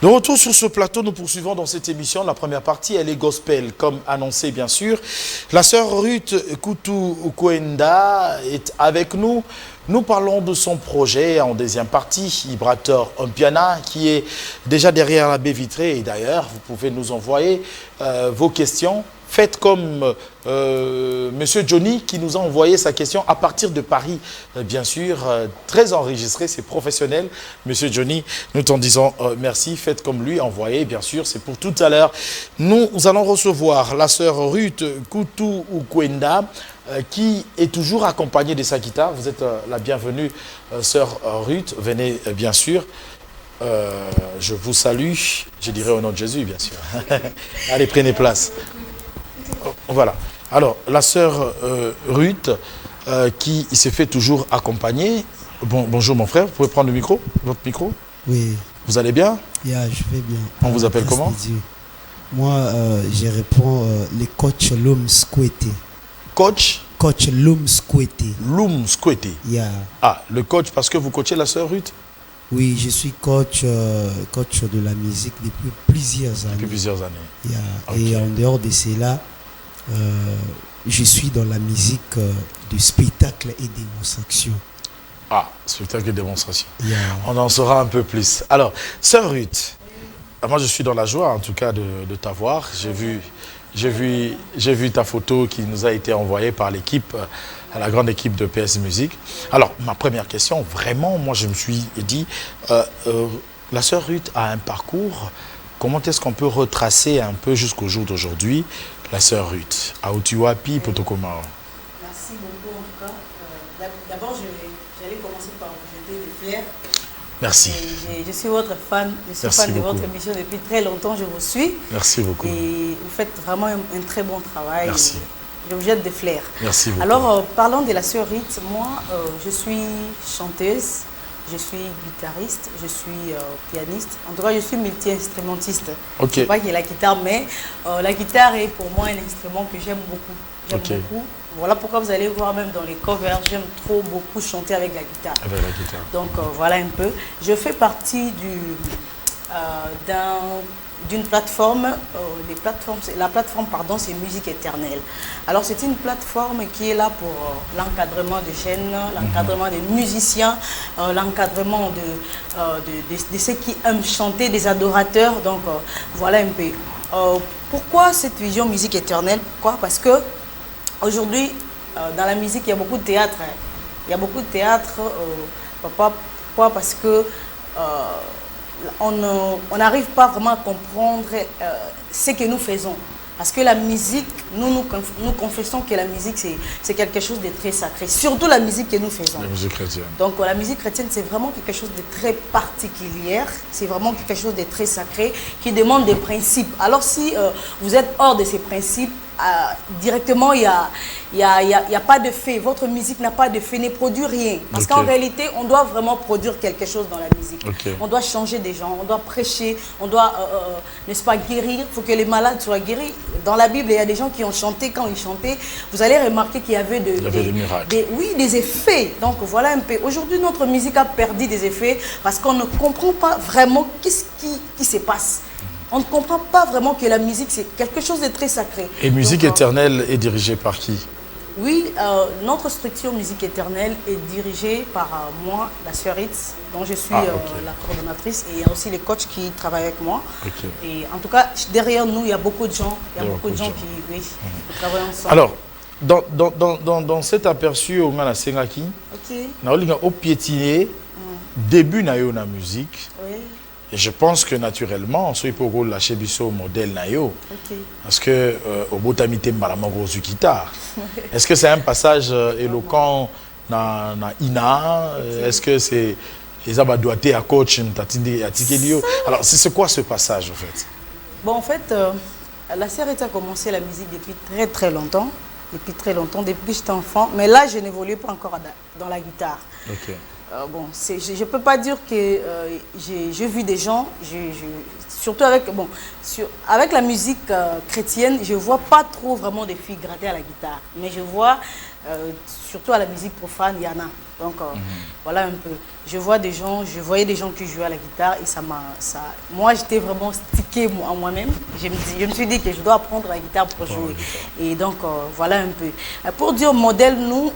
De retour sur ce plateau, nous poursuivons dans cette émission. La première partie, elle est gospel, comme annoncé bien sûr. La sœur Ruth Koutou-Kwenda est avec nous. Nous parlons de son projet en deuxième partie, Vibrator Umpiana, qui est déjà derrière la baie vitrée. Et d'ailleurs, vous pouvez nous envoyer vos questions. Faites comme Monsieur Johnny qui nous a envoyé sa question à partir de Paris, bien sûr, très enregistré, c'est professionnel. Monsieur Johnny, nous t'en disons merci, faites comme lui, envoyez, bien sûr, c'est pour tout à l'heure. Nous allons recevoir la sœur Ruth Koutou-Kwenda, qui est toujours accompagnée de sa guitare. Vous êtes la bienvenue, sœur Ruth, venez bien sûr. Je vous salue, je dirais au nom de Jésus, bien sûr. Allez, prenez place. Voilà. Alors, la sœur Ruth, qui s'est fait toujours accompagner. Bonjour mon frère, vous pouvez prendre le micro, votre micro? Oui. Vous allez bien? Yeah, je vais bien. On vous appelle comment? Moi, je réponds le coach Loum Skwete. Coach? Coach Loum Skwete. Loum Skwete. Yeah. Ah, le coach, parce que vous coachez la sœur Ruth? Oui, je suis coach, coach de la musique depuis plusieurs années. Depuis plusieurs années. Yeah. Okay. Et en dehors de cela, je suis dans la musique de spectacle et démonstration. Ah, spectacle et démonstration. Yeah. On en saura un peu plus. Alors, sœur Ruth, moi je suis dans la joie en tout cas de t'avoir. J'ai vu ta photo qui nous a été envoyée par l'équipe, la grande équipe de PS Musique. Alors, ma première question, vraiment, moi je me suis dit, la sœur Ruth a un parcours. Comment est-ce qu'on peut retracer un peu jusqu'au jour d'aujourd'hui la sœur Ruth? Aoutiwapi, Potokomao. Merci beaucoup en tout cas. D'abord, j'allais commencer par vous jeter des fleurs. Merci. Je suis votre fan, je suis fan de votre émission depuis très longtemps, je vous suis. Merci beaucoup. Et vous faites vraiment un très bon travail. Merci. Je vous jette des fleurs. Merci beaucoup. Alors, parlons de la sœur Ruth. Moi, je suis chanteuse, je suis guitariste, je suis pianiste. En tout cas, je suis multi-instrumentiste. Ok. Je ne sais pas qu'il y a la guitare, mais la guitare est pour moi un instrument que j'aime beaucoup. J'aime beaucoup. Voilà pourquoi vous allez voir même dans les covers, j'aime beaucoup chanter avec la guitare. Avec la guitare. Donc voilà un peu. Je fais partie d'une plateforme, la plateforme pardon, c'est Musique Éternelle. Alors c'est une plateforme qui est là pour l'encadrement des jeunes, l'encadrement des musiciens, l'encadrement de ceux qui aiment chanter, des adorateurs. Donc voilà un peu. Pourquoi cette vision Musique Éternelle? Pourquoi? Parce que aujourd'hui, dans la musique, il y a beaucoup de théâtre. Hein. Il y a beaucoup de théâtre. Pourquoi? Parce que on n'arrive pas vraiment à comprendre ce que nous faisons. Parce que la musique, nous confessons que la musique, c'est quelque chose de très sacré. Surtout la musique que nous faisons. La musique chrétienne. Donc la musique chrétienne, c'est vraiment quelque chose de très particulier. C'est vraiment quelque chose de très sacré qui demande des principes. Alors si vous êtes hors de ces principes, directement, il n'y a pas de fait. Votre musique n'a pas de fait, ne produit rien. Parce qu'en réalité, on doit vraiment produire quelque chose dans la musique. On doit changer des gens, on doit prêcher, on doit, n'est-ce pas, guérir. Il faut que les malades soient guéris. Dans la Bible, il y a des gens qui ont chanté. Quand ils chantaient, vous allez remarquer qu'il y avait des miracles. Oui, des effets. Donc voilà un peu. Aujourd'hui, notre musique a perdu des effets parce qu'on ne comprend pas vraiment qu'est-ce qui se passe. On ne comprend pas vraiment que la musique, c'est quelque chose de très sacré. Et Musique Éternelle est dirigée par qui? Oui, notre structure Musique Éternelle est dirigée par moi, la sœur Ritz, dont je suis la coordonnatrice. Et il y a aussi les coachs qui travaillent avec moi. Et en tout cas, derrière nous, il y a beaucoup de gens. Il y a beaucoup de gens qui travaillent ensemble. Alors, dans cet aperçu, on a la Sengaki, on a piétiné début de la musique. Oui. Et je pense que naturellement, on peut lâcher le modèle nayo. Parce que au bout de guitare. Est-ce que c'est un passage éloquent na ina? Est-ce que c'est les abadoité à coach alors c'est quoi ce passage en fait? Bon, en fait, la sœur a commencé la musique depuis très longtemps. Depuis que j'étais enfant. Mais là, je n'évolue pas encore dans la guitare. Bon, je ne peux pas dire que j'ai vu des gens, surtout avec la musique chrétienne, je ne vois pas trop vraiment des filles gratter à la guitare. Mais je vois surtout à la musique profane, il y en a. Donc voilà un peu. Je voyais des gens qui jouaient à la guitare et moi j'étais vraiment stickée en moi-même. Je me suis dit que je dois apprendre la guitare pour jouer. Et donc voilà un peu. Pour dire modèle, nous,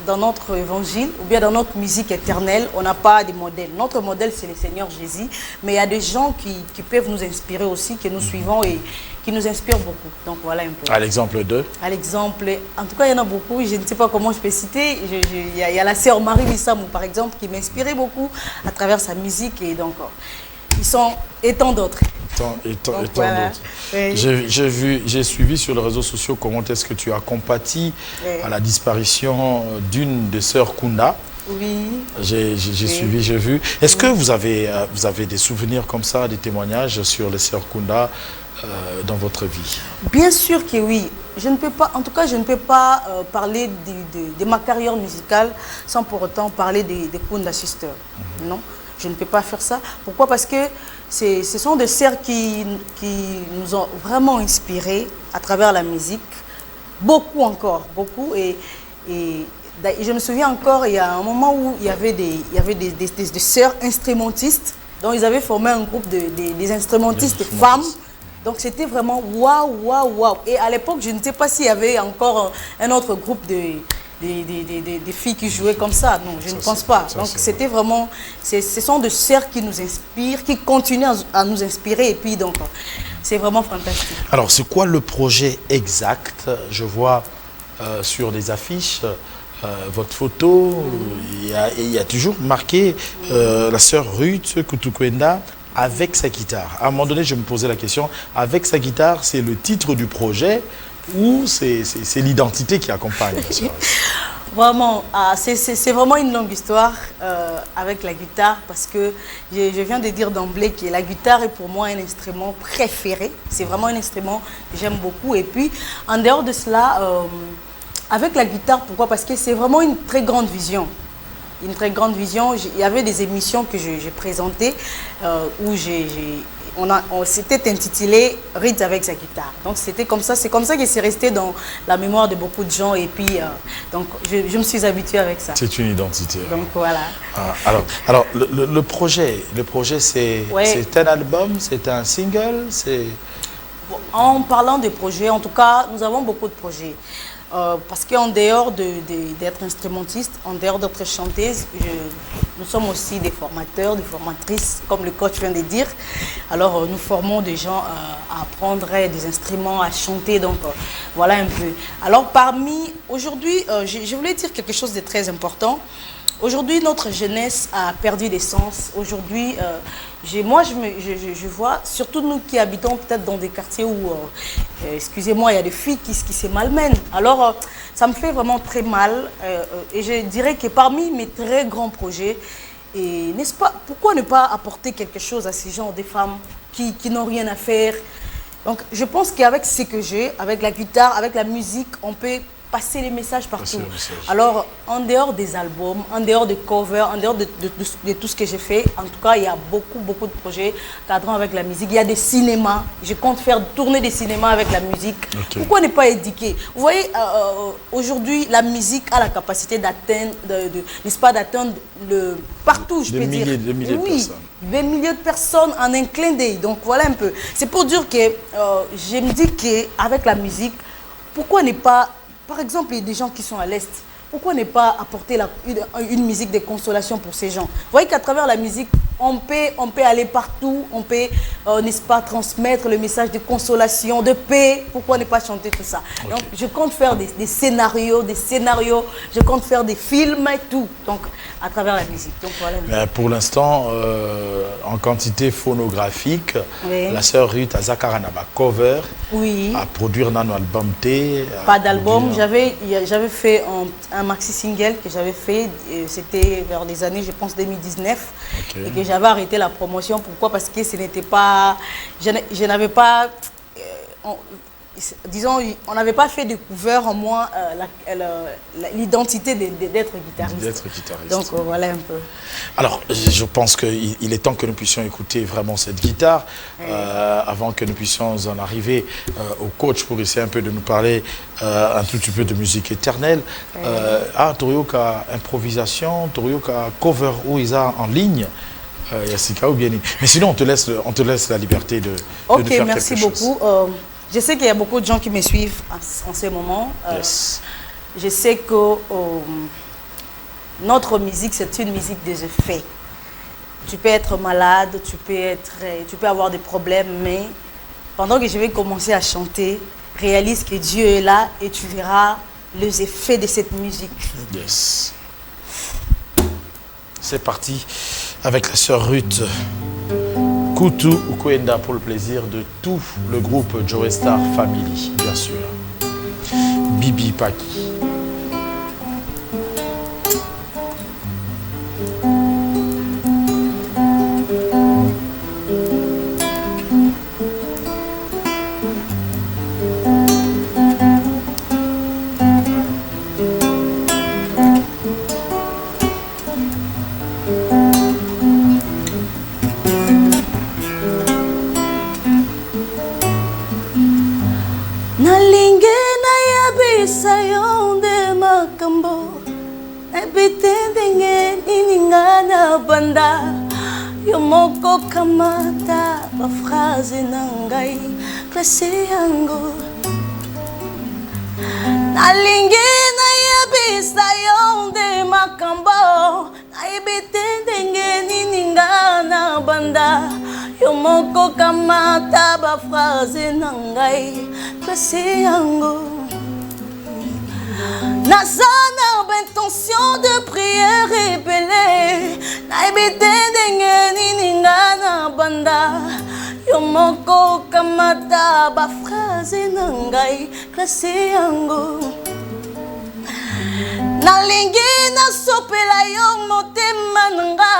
dans notre évangile ou bien dans notre musique éternelle, on n'a pas de modèle. Notre modèle, c'est le Seigneur Jésus. Mais il y a des gens qui peuvent nous inspirer aussi, que nous suivons et qui nous inspirent beaucoup. Donc voilà un peu. À l'exemple de? À l'exemple, en tout cas, il y en a beaucoup. Je ne sais pas comment je peux citer. Il y a la sœur Marie Missamou, par exemple, qui m'inspirait beaucoup à travers sa musique. Et donc, ils sont et tant d'autres. Et tant d'autres. Oui. J'ai suivi sur les réseaux sociaux comment est-ce que tu as compati à la disparition d'une des sœurs Kunda. Oui. J'ai suivi, j'ai vu. Est-ce que vous avez des souvenirs comme ça, des témoignages sur les sœurs Kunda dans votre vie? Bien sûr que oui. Je ne peux pas, en tout cas, je ne peux pas parler de ma carrière musicale sans pour autant parler des Kunda Sisters. Non, je ne peux pas faire ça. Pourquoi? Parce que ce sont des sœurs qui nous ont vraiment inspirés à travers la musique. Beaucoup encore, beaucoup. Et je me souviens encore, il y a un moment où il y avait des sœurs instrumentistes. Donc, ils avaient formé un groupe des instrumentistes femmes. Donc, c'était vraiment waouh, waouh, waouh. Et à l'époque, je ne sais pas s'il y avait encore un autre groupe des filles qui jouaient comme ça. Non, je ne pense pas. Donc, c'était vraiment... Ce sont des sœurs qui nous inspirent, qui continuent à nous inspirer. Et puis, donc, c'est vraiment fantastique. Alors, c'est quoi le projet exact? Je vois sur les affiches... votre photo, il y a toujours marqué la sœur Ruth Kutukwenda avec sa guitare. À un moment donné, je me posais la question, avec sa guitare, c'est le titre du projet ou c'est l'identité qui accompagne? Vraiment, c'est vraiment une longue histoire avec la guitare parce que je viens de dire d'emblée que la guitare est pour moi un instrument préféré. C'est vraiment un instrument que j'aime beaucoup. Et puis, en dehors de cela... avec la guitare, pourquoi? Parce que c'est vraiment une très grande vision. Une très grande vision. Il y avait des émissions que j'ai présentées où c'était intitulé « Rite avec sa guitare ». Donc c'était comme ça, c'est comme ça que c'est resté dans la mémoire de beaucoup de gens. Et puis, donc je me suis habituée avec ça. C'est une identité. Donc voilà. Alors le projet c'est un album, c'est un single, c'est... En parlant de projets, en tout cas, nous avons beaucoup de projets. Parce qu'en dehors d'être instrumentiste, en dehors d'être chanteuse, nous sommes aussi des formateurs, des formatrices, comme le coach vient de dire. Alors, nous formons des gens à apprendre des instruments, à chanter. Donc, voilà un peu. Alors, aujourd'hui, je voulais dire quelque chose de très important. Aujourd'hui, notre jeunesse a perdu des sens. Aujourd'hui, moi, je vois, surtout nous qui habitons peut-être dans des quartiers où, excusez-moi, il y a des filles qui se malmènent. Alors, ça me fait vraiment très mal. Et je dirais que parmi mes très grands projets, n'est-ce pas, pourquoi ne pas apporter quelque chose à ces gens, des femmes qui n'ont rien à faire? Donc, je pense qu'avec ce que j'ai, avec la guitare, avec la musique, on peut passer les messages partout. Alors, en dehors des albums, en dehors des covers, en dehors de tout ce que j'ai fait, en tout cas, il y a beaucoup de projets cadrant avec la musique. Il y a des cinémas. Je compte faire tourner des cinémas avec la musique. Okay. Pourquoi ne pas éduquer? Vous voyez, aujourd'hui, la musique a la capacité d'atteindre, n'est-ce pas, d'atteindre partout, je peux dire. Des milliers de personnes. Des milliers de personnes en un clin d'œil. Donc, voilà un peu. C'est pour dire que je me dis qu'avec la musique, pourquoi ne pas... Par exemple, il y a des gens qui sont à l'Est. Pourquoi ne pas apporter une musique de consolation pour ces gens? Vous voyez qu'à travers la musique, on peut aller partout, on peut, n'est-ce pas, transmettre le message de consolation, de paix. Pourquoi ne pas chanter tout ça? Okay. Donc, je compte faire des scénarios, je compte faire des films et tout. Donc, à travers la musique. Donc, voilà. Mais pour l'instant, en quantité phonographique, la sœur Ruth a Zakaranaba cover, à produire un album T. Pas d'album, j'avais fait un maxi-single que j'avais fait, c'était vers les années, je pense, 2019, et que j'avais arrêté la promotion. Pourquoi? Parce que ce n'était pas... Je n'avais pas... disons, on n'avait pas fait découvert en moi l'identité d'être guitariste. Donc voilà un peu. Alors, je pense qu'il est temps que nous puissions écouter vraiment cette guitare avant que nous puissions en arriver au coach pour essayer un peu de nous parler un tout petit peu de musique éternelle. Torioka improvisation, Torioka cover où ils ont en ligne. Yassika ou bien. Mais sinon, on te laisse la liberté de nous faire quelque chose. Ok, merci beaucoup. Je sais qu'il y a beaucoup de gens qui me suivent en ce moment. Yes. Je sais que notre musique, c'est une musique des effets. Tu peux être malade, tu peux avoir des problèmes, mais pendant que je vais commencer à chanter, réalise que Dieu est là et tu verras les effets de cette musique. Yes. C'est parti avec la sœur Ruth Kutu Ukwenda pour le plaisir de tout le groupe Joe Star Family, bien sûr. Bibi Paki. Yomoko kamata ba phrase nangai klase yango nalingi na yabisa yonde makambo naibitendenge nininga na banda yomoko kamata ba phrase nangai klase yango Nazana intention de prière révélée naibitendenge nininga na banda yomoko kamata ba phrase nangai klase yango nalingi nasopela yo motema nanga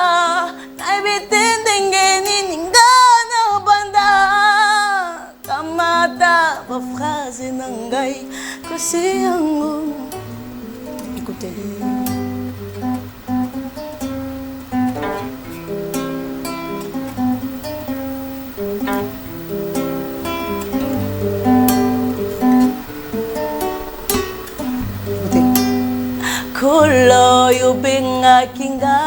naibitendenge nininga na banda kamata ba phrase nangai klase yango. Écoutez. Kolo yobenga kinga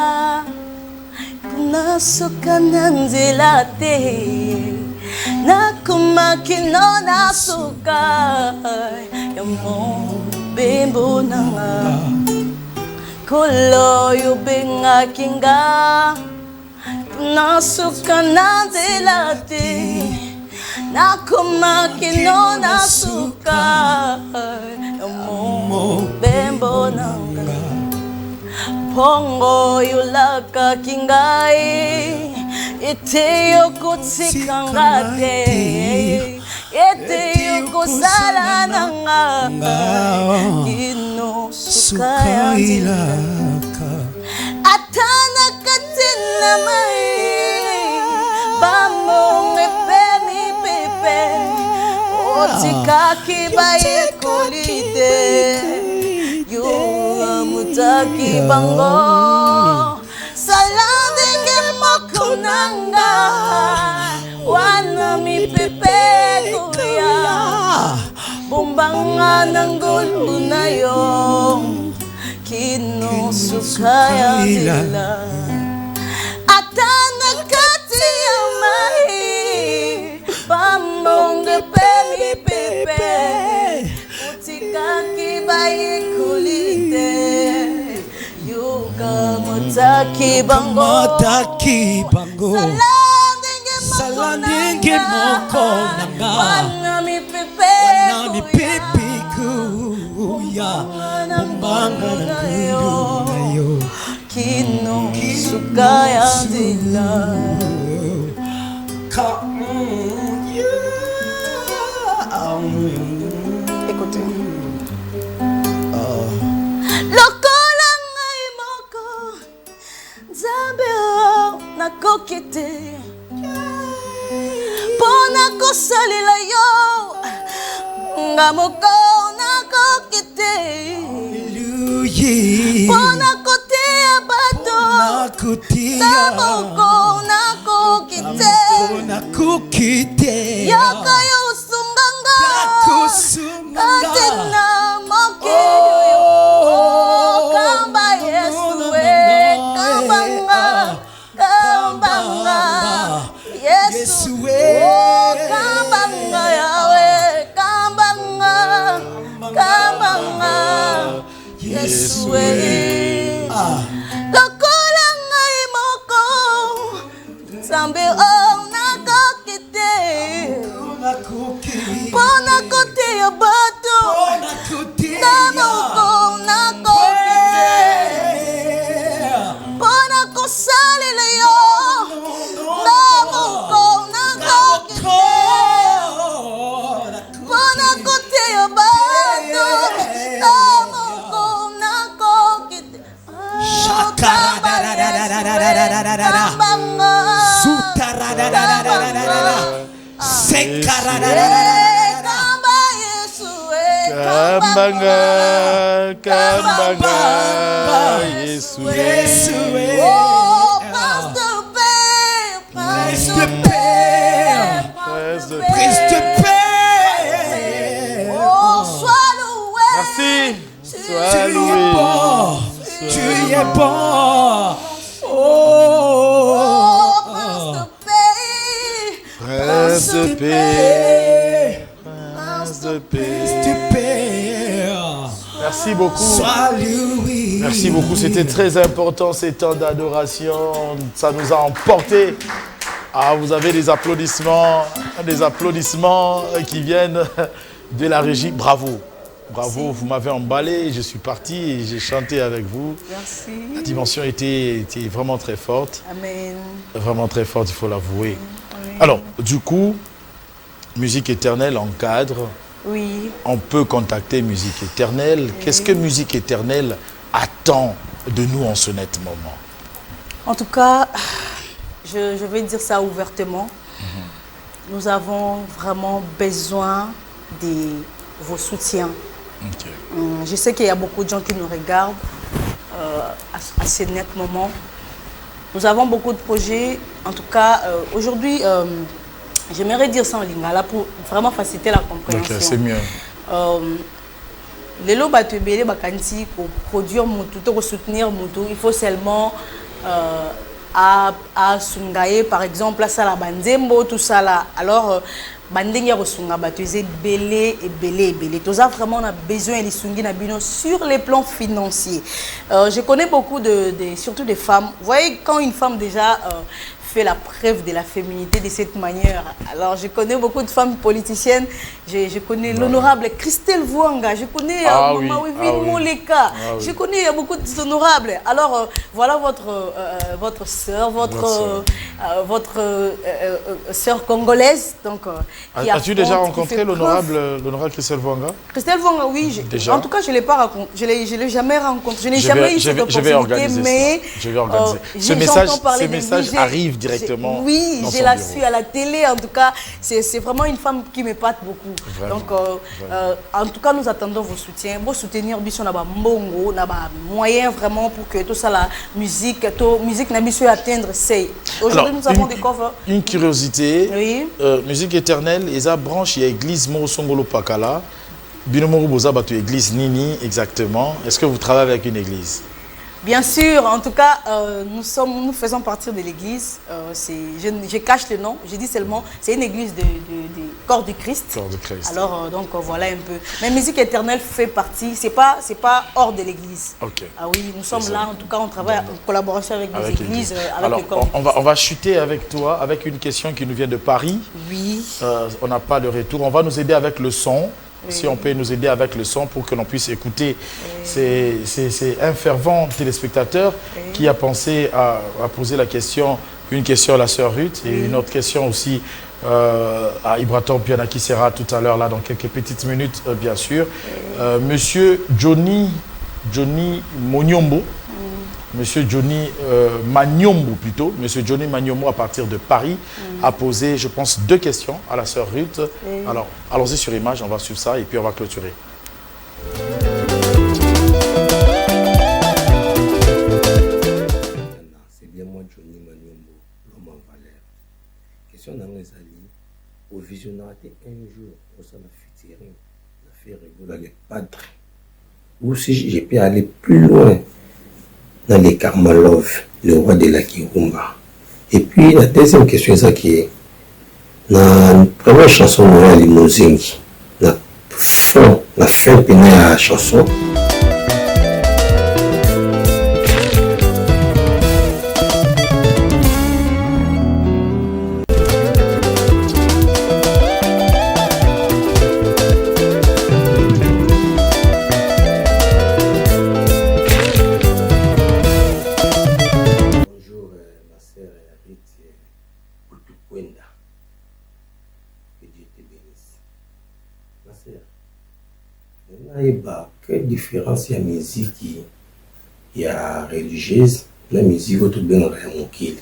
kunasoka nanzela te nakumakino nasuka yamo bembo nanga kolo yobenga kinga nasuka nanzela te nakumakino nasuka yamo bembo nanga pongo yulaka kingai ete yokutikanga te ete yokusala nanga kino sukayilaka atana katina mai bamonge pemi pepe otikaki baye kolide mutaki bango salandenge makonanga wana mi pepe kuya bumbanga nangulu na yo kino sukaya dila atana kati ya mai bamonge pemi pepe utikaki baye kulite yuka motaki bango salandenge moko nanga wana mi pepe kuya bumbanga nangayo kino sukaya dila écoutez. Lokola ngai moko nzambe nakokite pona kosalela yo Ngamoko nakokite. Pona kote abato. Ngamoko nakokite. Yaka yosunganga. Katena moke. Kamba Yesue. Kambanga. Kambanga. Yesue. Kambanga Yahweh. Kambanga. Kambanga. Yesue. Lokola ngai moko. Zambe o nakokite. Pona kote ya bato. Namoko nakokite. Pona kosalela yo. Namoko nakokite. Pona kote ya bato. Namoko nakokite. Kambanga, Kambanga, Yesue. Oh, prince de paix, prince de paix, Prince de paix. Oh, sois loué. Merci. Sois Tu es loué. bon. Tu es bon. Oh, prince de paix, Prince de paix. Prince de paix. Merci beaucoup. Sois loué. Merci beaucoup. C'était très important ces temps d'adoration. Ça nous a emportés. Ah, vous avez des applaudissements qui viennent de la régie. Bravo. Bravo, Merci. vous m'avez emballé. Je suis parti et j'ai chanté avec vous. Merci. La dimension était vraiment très forte. Amen. Vraiment très forte, il faut l'avouer. Oui. Alors, du coup, Musique Éternelle encadre. Oui. On peut contacter Musique Éternelle. Oui. Qu'est-ce que Musique Éternelle attend de nous en ce net moment? En tout cas, je vais dire ça ouvertement. Nous avons vraiment besoin de vos soutiens. Ok. Je sais qu'il y a beaucoup de gens qui nous regardent à ce net moment. Nous avons beaucoup de projets. En tout cas, aujourd'hui, j'aimerais dire ça en lingala pour vraiment faciliter la compréhension. Ok, c'est mieux. Lelo batubele bakanti pour produire mutu, pour soutenir mutu, il faut seulement à Sungaye par exemple, à Sala Banzembo, tout ça là. Alors Bandenya Rosunga Batuzé belé et belé et belé. Tout ça vraiment on a besoin de Sungi Nabino sur les plans financiers. Je connais beaucoup surtout des femmes. Vous voyez quand une femme déjà fait la preuve de la féminité de cette manière. Alors, je connais beaucoup de femmes politiciennes. Je connais l'honorable Christelle Vouanga. Je connais Maman Wivine Moleka. Je connais beaucoup d'honorables. Alors, voilà votre sœur, votre sœur congolaise. Donc, as-tu déjà rencontré l'honorable Christelle Vouanga? Christelle Vouanga, oui. Déjà? En tout cas, je ne l'ai pas rencontré. Je ne l'ai jamais rencontré. Je n'ai jamais eu cette opportunité. Mais je vais organiser. Ce message arrive directement. Oui, je la suis à la télé. En tout cas, c'est vraiment une femme qui m'épate beaucoup. Vraiment, donc, en tout cas, nous attendons vos soutiens. Vos soutenir, Bisson, n'a pas mbongo, n'a pas moyen vraiment pour que tout ça, la musique n'a pas atteindre. Aujourd'hui, nous avons des covers. Une curiosité. Oui. Musique Éternelle, ils ont branché l'église Morosongolo Pakala. Binomoru Boza Batu église Nini, exactement. Est-ce que vous travaillez avec une église? Bien sûr, en tout cas, nous faisons partie de l'église. Je cache le nom, je dis seulement, c'est une église de corps du Christ. Corps du Christ. Alors, donc voilà un peu. Mais Musique Éternelle fait partie, c'est pas hors de l'église. Ok. Ah oui, nous sommes là, en tout cas, on travaille en collaboration avec des églises, avec alors, le corps. on va chuter avec toi, avec une question qui nous vient de Paris. Oui. On n'a pas de retour. On va nous aider avec le son. Oui. Si on peut nous aider avec le son pour que l'on puisse écouter. Oui. C'est un fervent téléspectateur qui a pensé à poser une question à la sœur Ruth et une autre question aussi à Ibraton Piana qui sera tout à l'heure là dans quelques petites minutes bien sûr. Monsieur Johnny Monyombo Monsieur Johnny Magnombo plutôt. Monsieur Johnny Magnombo à partir de Paris a posé, je pense, 2 questions à la sœur Ruth. Alors, allons-y sur image, on va suivre ça et puis on va clôturer. C'est bien moi, Johnny Magnombo, l'homme en valeur. Question dans les alliés, au visionnaire un jour, au sein de la futurine, la fait rigoler les padres. Ou si j'ai pu aller plus loin dans les Karmalov, le roi de la Kirumba. Et puis la deuxième question, c'est qui est dans la première chanson de la limousine, la fin de la chanson. Quelle différence il y a musique il y a religieuse la musique autre bien dans mon kill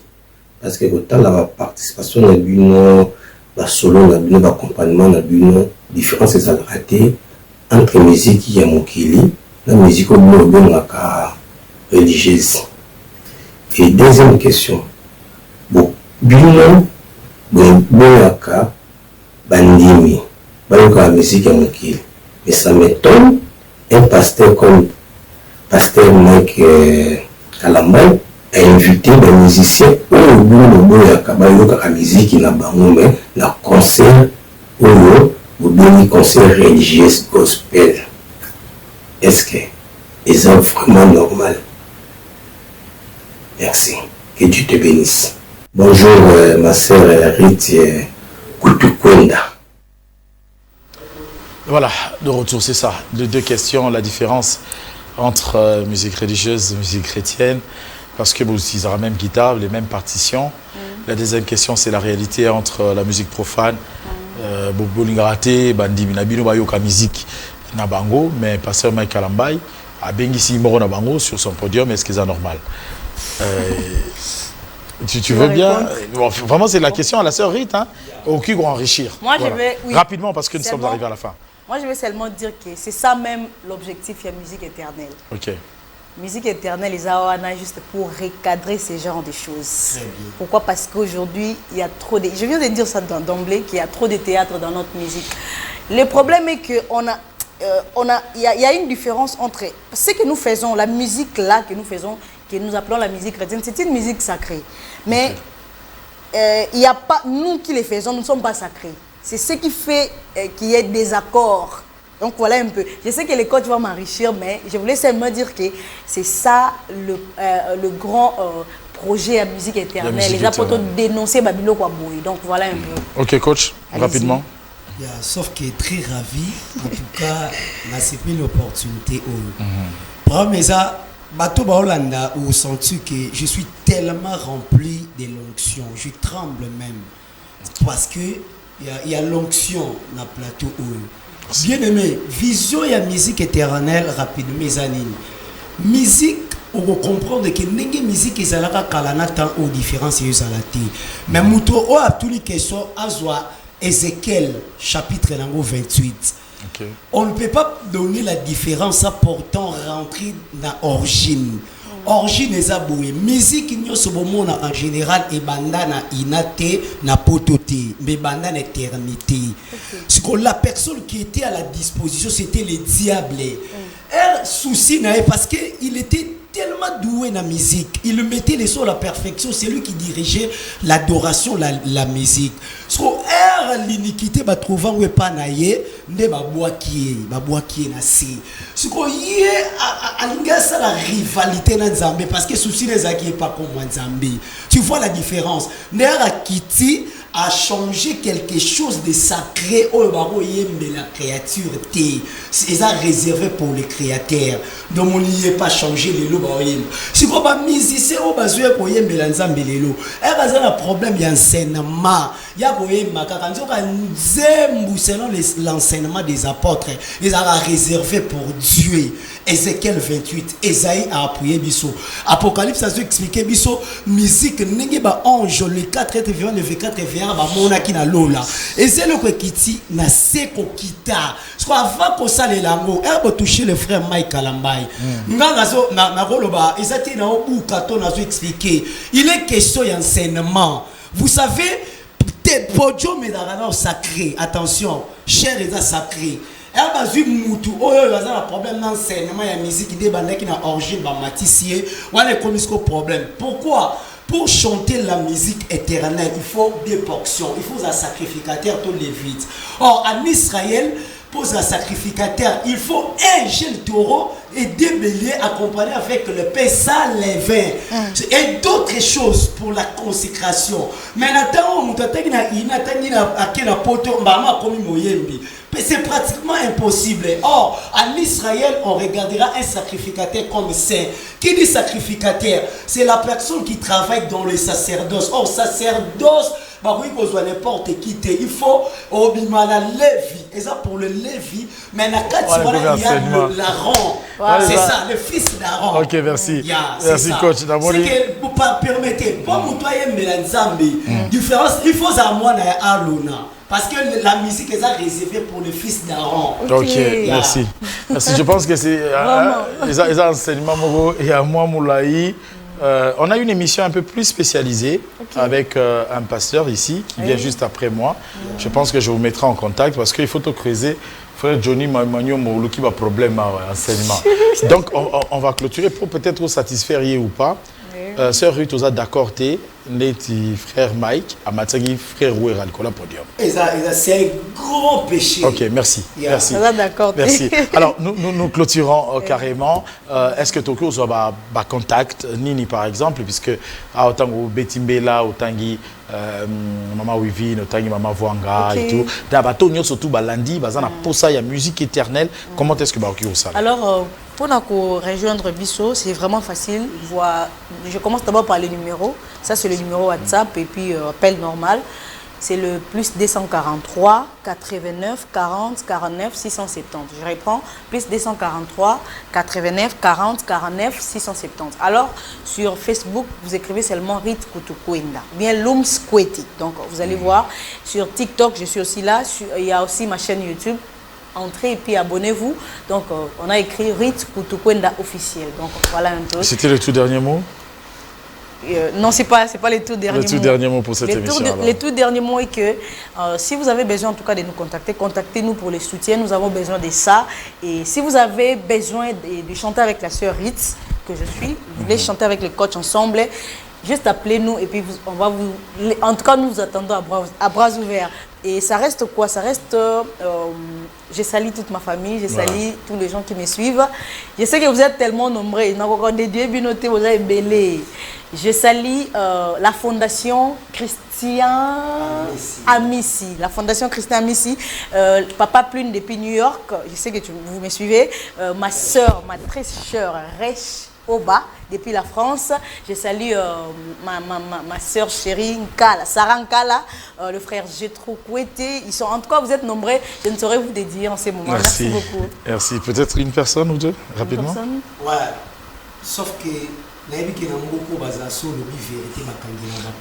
parce que autant la participation na bino la solo na bino l'accompagnement na bino différence c'est ça raté entre musique il y a mon kill la musique au bien la religieuse. Et deuxième question bon bino bon ka bandimi la musique à mon kill. Et ça m'étonne, un pasteur comme pasteur Mike Kalambay a invité des musiciens au bout de la musique qui n'a pas la concert ou le concert religieux gospel. Est-ce que c'est vraiment normal? Merci. Que Dieu te bénisse. Bonjour ma sœur Rite Kutukwenda. Voilà, de retour, c'est ça. De 2 questions, la différence entre musique religieuse et musique chrétienne, parce que vous utilisez la même guitare, les mêmes partitions. La deuxième question, c'est la réalité entre la musique profane, Bolingarate, Bandi Minabino, Bayoka musique Nabango, mais pasteur Mike Kalambay a Bengisi Moro Nabango sur son podium, est-ce que c'est normal? Tu veux bien bon, vraiment, c'est la question à la sœur Rite, hein, au cul pour enrichir. Moi, voilà. je vais... Oui. Rapidement, parce que nous sommes arrivés à la fin. Moi, je vais seulement dire que c'est ça même l'objectif de la musique éternelle. Ok. Musique éternelle, les Awana, juste pour recadrer ce genre de choses. Pourquoi? Parce qu'aujourd'hui, il y a trop de... Je viens de dire ça d'emblée, qu'il y a trop de théâtre dans notre musique. Le problème est qu'il y a une différence entre ce que nous faisons, la musique là que nous faisons, que nous appelons la musique chrétienne, c'est une musique sacrée. Mais il n'y a pas, nous qui les faisons, nous ne sommes pas sacrés. C'est ce qui fait qu'il y ait des accords. Donc voilà un peu. Je sais que les coachs vont m'enrichir, mais je voulais seulement dire que c'est ça le grand projet à musique éternelle. Les apôtres dénoncer Babylone Kwaboui. Donc voilà un peu. Ok coach, rapidement. Yeah, sauf qu'il est très ravi. En tout cas, on a saisi l'opportunité. Premier ça, Bato Baolanda ou senti que je suis tellement rempli de l'onction, je tremble même parce que il y a l'onction dans le plateau. Bien aimé, vision et musique éternelle rapidement mes années. Musique, on va comprendre que la musique est à la temps aux différences et mais Mouto a tous les questions à Ézéchiel chapitre 28. Okay. On ne peut pas donner la différence en portant rentrer dans l'origine. Origine est abouée. Musique en général et bandana inate na pototé, mais bandana éternité. Ce que la personne qui était à la disposition, c'était le diable. Elle souci parce que il était tellement doué dans la musique. Il mettait les sons à la perfection. C'est lui qui dirigeait l'adoration, la musique. Ce que l'iniquité va trouver où pas naïe, ne va boire qui est nassé. Ce que y a la rivalité dans Zambé parce que souci les acquis pas comme Zambé. Tu vois la différence. Néa Kiti à changer quelque chose de sacré au baro yembe la créature té c'est réservé pour les créateurs donc on n'y est pas changé les lots baro yembe si quoi ba musicien au bazoué ko yembe la nzambe lelo et baza na problème ya enseignement ya ko yemba kaka nzoka nzembu selon l'enseignement des apôtres ils ont réservé pour Dieu. Ézéchiel 28, Esaïe a appuyé biso. Apocalypse a expliqué biso musique nenge ba ange le 4 et le 24 et ba mona ki na lola. Et c'est le kiti na seko kita. Parce avant ko sale lango, erbo toucher le frère Mike Kalambay. Nganga zo na koloba, ezati na obu kato na zo expliquer. Il est question d'enseignement. Vous savez, tes podiums mais dans sacré. Attention, cher et sacré. Il y a un problème d'enseignement, il y a une musique qui est na origine de Mathissier, il y a un problème. Pourquoi? Pour chanter la musique éternelle, il faut des portions, il faut un sacrificateur tous les vides. Or, en Israël, pour un sacrificateur, il faut un jeune taureau et des béliers accompagnés avec le pain sans levain et d'autres choses pour la consécration. Mais c'est pratiquement impossible. Or, en Israël, on regardera un sacrificateur comme saint. Qui dit sacrificateur? C'est la personne qui travaille dans le sacerdoce. Or, sacerdoce, n'importe qui. Il faut obimana Lévi. Et ça pour le Lévi. Mais il y a l'Aaron. C'est ça, le fils d'Aaron. Ok, merci. Merci, coach. C'est que vous permettez. Pour vous, différence, il faut à moi à Luna. Parce que la musique est réservée pour le fils d'Aaron. Ok, merci. Merci. Je pense que c'est les enseignements et à moi, Moulaï. On a une émission un peu plus spécialisée avec un pasteur ici qui vient juste après moi. Je pense que je vous mettrai en contact parce qu'il faut te creuser. Frère Johnny Magno Moulouki a problème à enseignement. Donc on va clôturer pour peut-être vous satisfaire ou pas. Sœur Ruth, vous êtes d'accord, frère Mike, à Matsagi, frère Ouera, le podium. C'est un grand péché. Ok, merci. Merci. D'accord. Merci. Alors, nous clôturons carrément. Est-ce que Tokyo soit contact, Nini par exemple, puisque autant que Betimbela, autant que Maman Wivine, autant que Maman Vuanga et tout. D'abord, surtout Balandi, Bazana Posa, il y a musique éternelle. Comment est-ce que Baroki ça? Alors, pour nous rejoindre Bisso, c'est vraiment facile. Je commence d'abord par le numéro. Ça, c'est le numéro WhatsApp et puis appel normal. C'est le plus 243 89 40 49 670. Je reprends, plus 243 89 40 49 670. Alors, sur Facebook, vous écrivez seulement Rit Kutukwenda, bien Lums Kweti. Donc, vous allez voir. Sur TikTok, je suis aussi là. Il y a aussi ma chaîne YouTube. Entrez et puis abonnez-vous. Donc, on a écrit Rit Kutukwenda officiel. Donc, voilà un peu. C'était le tout dernier mot? Non, c'est pas les tout derniers mots. Le tout dernier mot pour cette émission. Le tout dernier mot est que si vous avez besoin en tout cas de nous contacter, contactez-nous pour les soutiens. Nous avons besoin de ça. Et si vous avez besoin de chanter avec la sœur Ritz, que je suis, vous voulez chanter avec les coachs ensemble, juste appelez-nous et puis on va vous... En tout cas, nous vous attendons à bras ouverts. Et ça reste quoi? Ça reste... je salue toute ma famille, je salue tous les gens qui me suivent. Je sais que vous êtes tellement nombreux. Je salue la Fondation Christian Amici. La Fondation Christian Amici. Papa Plune depuis New York. Je sais que vous me suivez. Ma soeur, ma très chère Resh Oba, depuis la France. Je salue ma soeur chérie Nkala, Sarah Nkala, le frère Jetro Kouete. Ils sont, en tout cas, vous êtes nombreux. Je ne saurais vous dédier en ces moments. Merci beaucoup. Merci. Peut-être une personne ou deux, rapidement. Ouais. Sauf que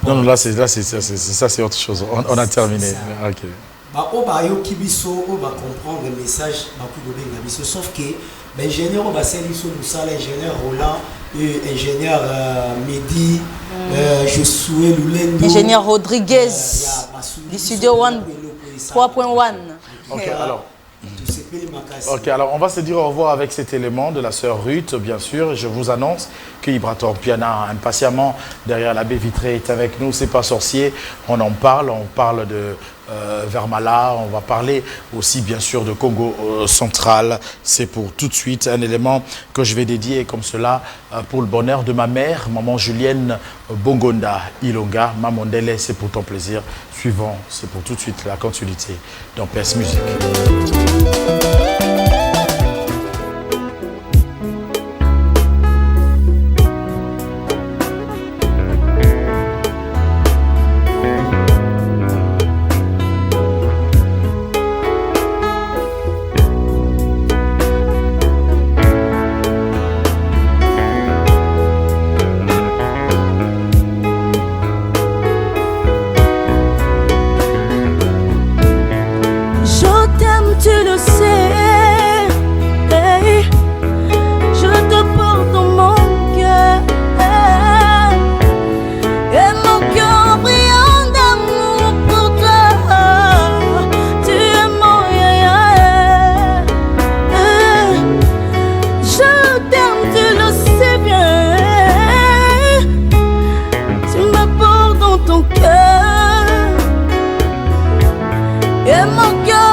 non, là, c'est ça, c'est autre chose. On a terminé. Ok. comprendre le message, sauf que l'ingénieur l'ingénieur Roland, ingénieur Mehdi, Josué Lulendo, ingénieur Rodriguez, du studio 3.1. Ok, alors. Ok, alors on va se dire au revoir avec cet élément de la sœur Ruth, bien sûr. Je vous annonce que Ibrator Piana, impatiemment, derrière la baie vitrée, est avec nous. C'est pas sorcier, on en parle, de vers Mala, on va parler aussi bien sûr de Congo central. C'est pour tout de suite un élément que je vais dédier comme cela pour le bonheur de ma mère, maman Julienne Bongonda Ilonga. Mamondele, c'est pour ton plaisir. Suivant, c'est pour tout de suite la continuité dans PS Musique. Et mon cœur